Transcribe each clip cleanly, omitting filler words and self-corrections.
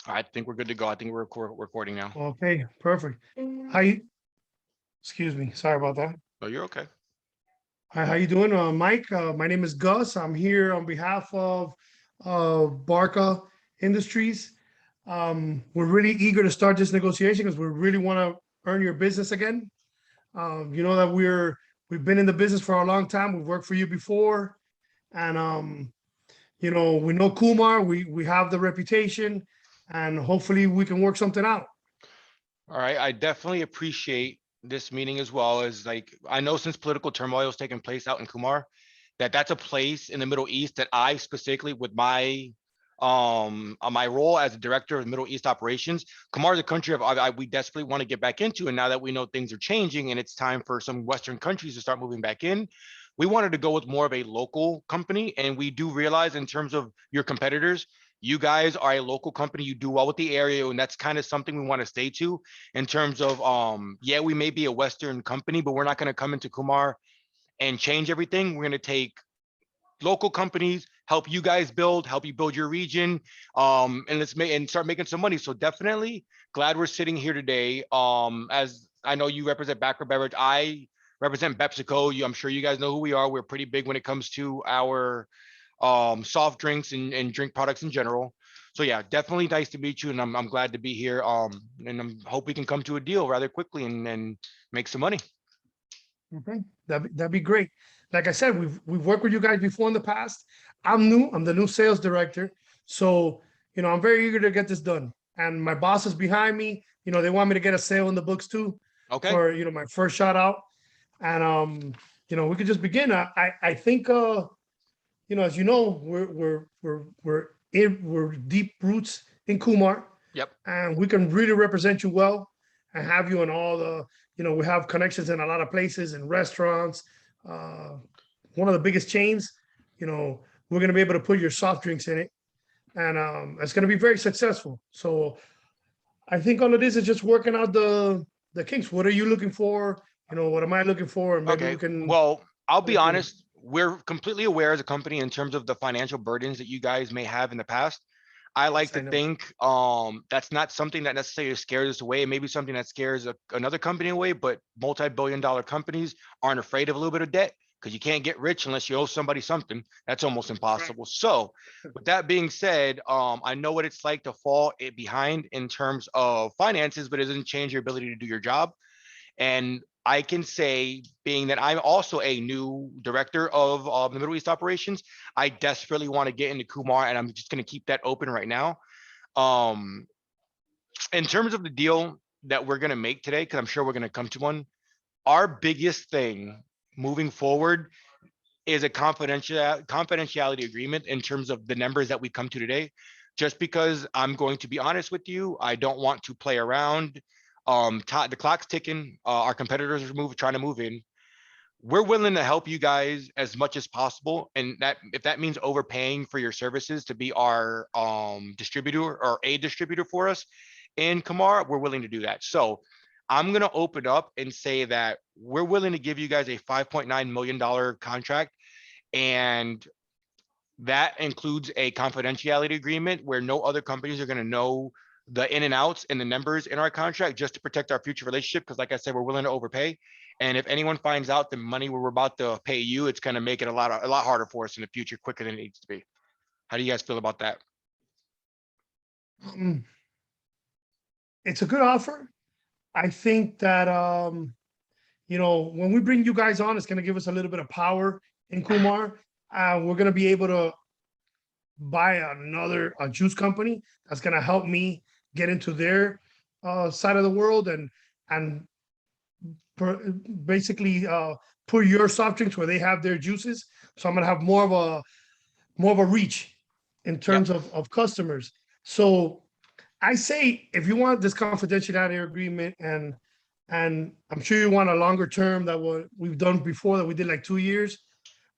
I think we're good to go. I think we're recording now. Okay, perfect. How you, excuse me, sorry about that. Oh, you're okay. Hi, how you doing, Mike? My name is Gus. I'm here on behalf of Barca Industries. We're really eager to start this negotiation because we really want to earn your business again. You know that we've been in the business for a long time. We've worked for you before, and you know, we know Kumar. We have the reputation, and hopefully we can work something out. All right. I definitely appreciate this meeting as well as like, I know since political turmoil is taking place out in Kumar, that's a place in the Middle East that I specifically with my my role as a director of Middle East operations, Kumar is a country we desperately want to get back into. And now that we know things are changing and it's time for some Western countries to start moving back in, we wanted to go with more of a local company. And we do realize in terms of your competitors, you guys are a local company, you do well with the area, and that's kind of something we want to stay to in terms of yeah, we may be a Western company, but we're not going to come into Kumar and change everything. We're going to take local companies, help you guys help you build your region, and let's make and start making some money. So definitely glad we're sitting here today. As I know you represent Bakra Beverage, I represent PepsiCo. I'm sure you guys know who we are. We're pretty big when it comes to our soft drinks and drink products in general. So yeah, definitely nice to meet you, and I'm glad to be here. And I hope we can come to a deal rather quickly and make some money. Okay, that'd be great. Like I said, we've worked with you guys before in the past. I'm new. I'm the new sales director, so you know I'm very eager to get this done. And my boss is behind me. You know they want me to get a sale in the books too Okay. for my first shot out. And you know we could just begin. I think you know as you know we're deep roots in Kumar, Yep. and we can really represent you well and have you in all the we have connections in a lot of places and restaurants. Uh, One of the biggest chains, we're going to be able to put your soft drinks in it, and it's going to be very successful. So I think all of this is just working out the kinks. What are you looking for? What am I looking for? And maybe Okay. we can. Well, I'll be honest. We're completely aware as a company in terms of the financial burdens that you guys may have in the past. I like Yes, to I know. think that's not something that necessarily scares us away. Maybe something that scares another company away, but multi-billion-dollar companies aren't afraid of a little bit of debt because you can't get rich unless you owe somebody something. That's almost That's right. impossible. So with that being said, I know what it's like to fall behind in terms of finances, but it doesn't change your ability to do your job. And I can say, being that I'm also a new director of the Middle East operations, I desperately want to get into Kumar, and I'm just going to keep that open right now. Um, in terms of the deal that we're going to make today, because I'm sure we're going to come to one, our biggest thing moving forward is a confidentiality agreement in terms of the numbers that we come to today. Just because I'm going to be honest with you, I don't want to play around. The clock's ticking. Our competitors are trying to move in. We're willing to help you guys as much as possible, and that if that means overpaying for your services to be our distributor or a distributor for us in Kamar, we're willing to do that. So I'm going to open up and say that we're willing to give you guys a $5.9 million contract, and that includes a confidentiality agreement where no other companies are going to know the in and outs and the numbers in our contract, just to protect our future relationship. Because like I said, we're willing to overpay. And if anyone finds out the money we're about to pay you, it's going to make it a lot harder for us in the future, quicker than it needs to be. How do you guys feel about that? Um, it's a good offer. I think that when we bring you guys on, it's going to give us a little bit of power in Kumar. We're going to be able to buy another juice company that's going to help me get into their side of the world and basically put your soft drinks where they have their juices. So I'm going to have more of a reach in Yep. terms of customers. So I say if you want this confidentiality agreement, and I'm sure you want a longer term that what we've done before that we did like 2 years.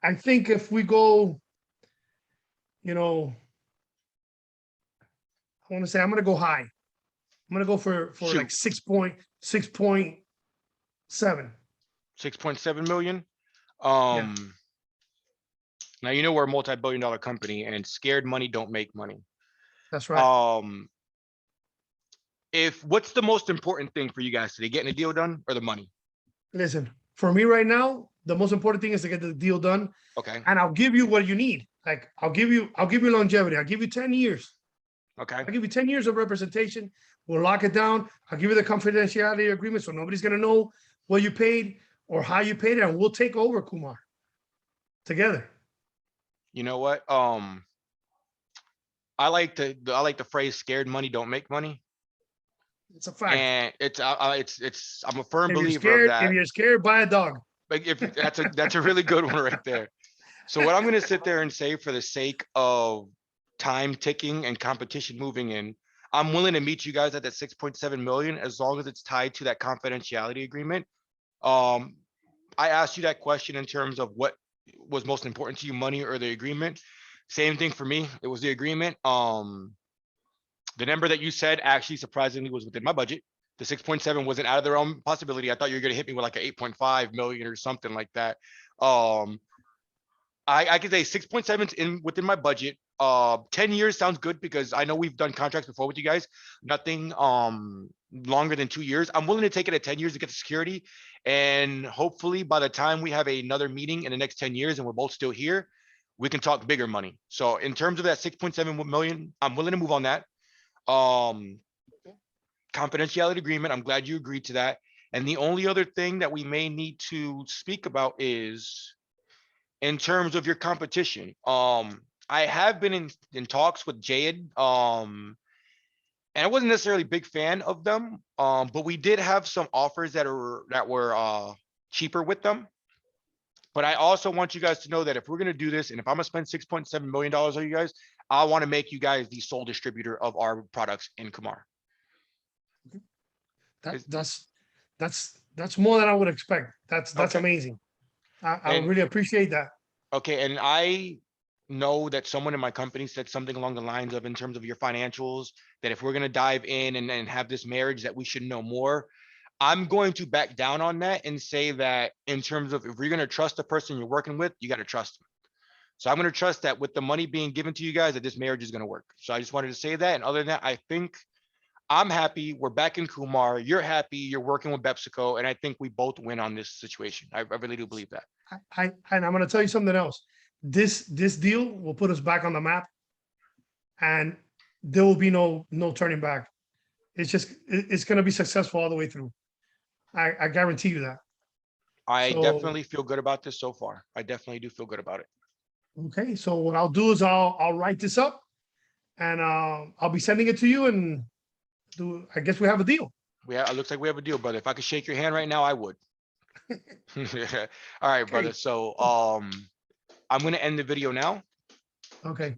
I think if we go, I want to say I'm gonna go high. I'm gonna go for like Shoot, 6.7. 6.7 million. Yeah, Now you know we're a multi-billion-dollar company, and scared money don't make money. that's right. Um, if what's the most important thing for you guys today, getting a deal done or the money? Listen, for me right now, the most important thing is to get the deal done, Okay. and I'll give you what you need. Like I'll give you longevity. I'll give you 10 years. Okay. I'll give you 10 years of representation. We'll lock it down. I'll give you the confidentiality agreement so nobody's gonna know what you paid or how you paid it, and we'll take over Kumar together. You know what? I like the phrase "scared money don't make money," It's a fact. and I'm a firm If you're believer of scared, if that. you're scared, buy a dog. Like if that's a really good one right there. So what I'm going to sit there and say, for the sake of time ticking and competition moving in, I'm willing to meet you guys at that 6.7 million as long as it's tied to that confidentiality agreement. Um, I asked you that question in terms of what was most important to you, money or the agreement. Same thing for me. It was the agreement. The number that you said actually surprisingly was within my budget. The 6.7 wasn't out of their own possibility. I thought you were going to hit me with like an 8.5 million or something like that. I could say 6.7 is in within my budget. 10 years sounds good because I know we've done contracts before with you guys. Nothing longer than 2 years. I'm willing to take it at 10 years to get the security. And hopefully by the time we have another meeting in the next 10 years and we're both still here, we can talk bigger money. So in terms of that 6.7 million, I'm willing to move on that. Confidentiality agreement, I'm glad you agreed to that. And the only other thing that we may need to speak about is in terms of your competition. I have been in talks with Jade, and I wasn't necessarily a big fan of them, but we did have some offers that were cheaper with them. But I also want you guys to know that if we're going to do this, and if I'm going to spend $6.7 million on you guys, I want to make you guys the sole distributor of our products in Kumar. That's more than I would expect. That's Okay. amazing. I And really appreciate that. okay, and I know that someone in my company said something along the lines of, in terms of your financials, that if we're going to dive in and have this marriage, that we should know more. I'm going to back down on that and say that in terms of, if you're going to trust the person you're working with, you got to trust them. So I'm going to trust that with the money being given to you guys, that this marriage is going to work. So I just wanted to say that. And other than that, I think I'm happy. We're back in Kumar. You're happy. You're working with PepsiCo. And I think we both win on this situation. I really do believe that. And I'm going to tell you something else. This deal will put us back on the map, and there will be no turning back. It's going to be successful all the way through. I guarantee you that. I So, definitely feel good about this so far. I definitely do feel good about it. okay, so what I'll do is I'll write this up, and I'll be sending it to you, and I guess we have a deal. It looks like we have a deal, brother. If I could shake your hand right now, I would. All right, brother. Okay. So I'm gonna end the video now. Okay.